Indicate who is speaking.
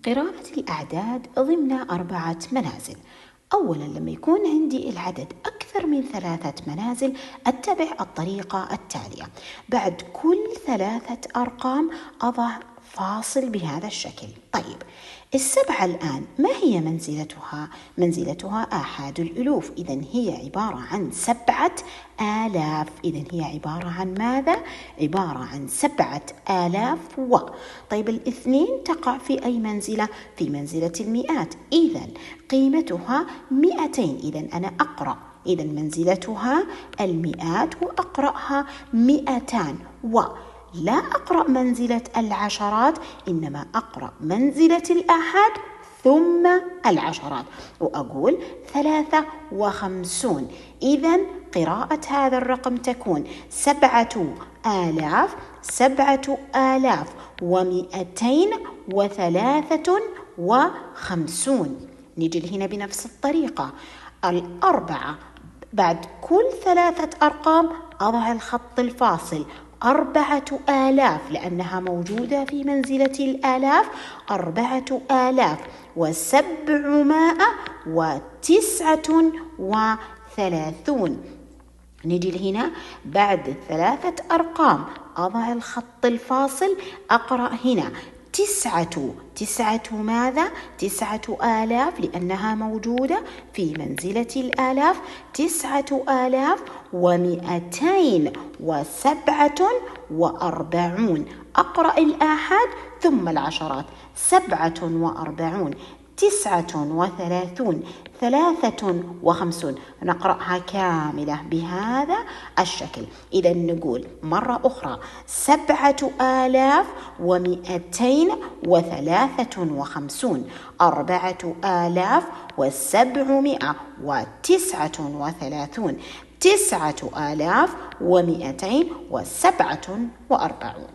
Speaker 1: قراءة الأعداد ضمن 4 منازل. أولاً لما يكون عندي العدد أكثر من 3 منازل أتبع الطريقة التالية. بعد كل 3 أرقام أضع فاصل بهذا الشكل. طيب 7 الآن ما هي منزلتها؟ منزلتها آحاد الألوف، إذن هي عبارة عن 7000. إذن هي عبارة عن ماذا؟ عبارة عن 7000 طيب 2 تقع في أي منزلة؟ في منزلة المئات، إذن قيمتها 200. إذن أنا أقرأ، إذن منزلتها المئات وأقرأها 200 لا أقرأ منزلة العشرات، إنما أقرأ منزلة الآحاد ثم العشرات وأقول 53. إذن قراءة هذا الرقم تكون 7253. نجي هنا بنفس الطريقة. 4 بعد كل 3 أرقام أضع الخط الفاصل. 4000 لأنها موجودة في منزلة الآلاف. 4739. نجي هنا بعد 3 أرقام أضع الخط الفاصل. أقرأ هنا 9 ماذا؟ 9000 لأنها موجودة في منزلة الآلاف. 9247. أقرأ الآحاد ثم العشرات. 47، 39، 53. نقرأها كاملة بهذا الشكل. إذا نقول مرة أخرى 7253، 4739، 9247.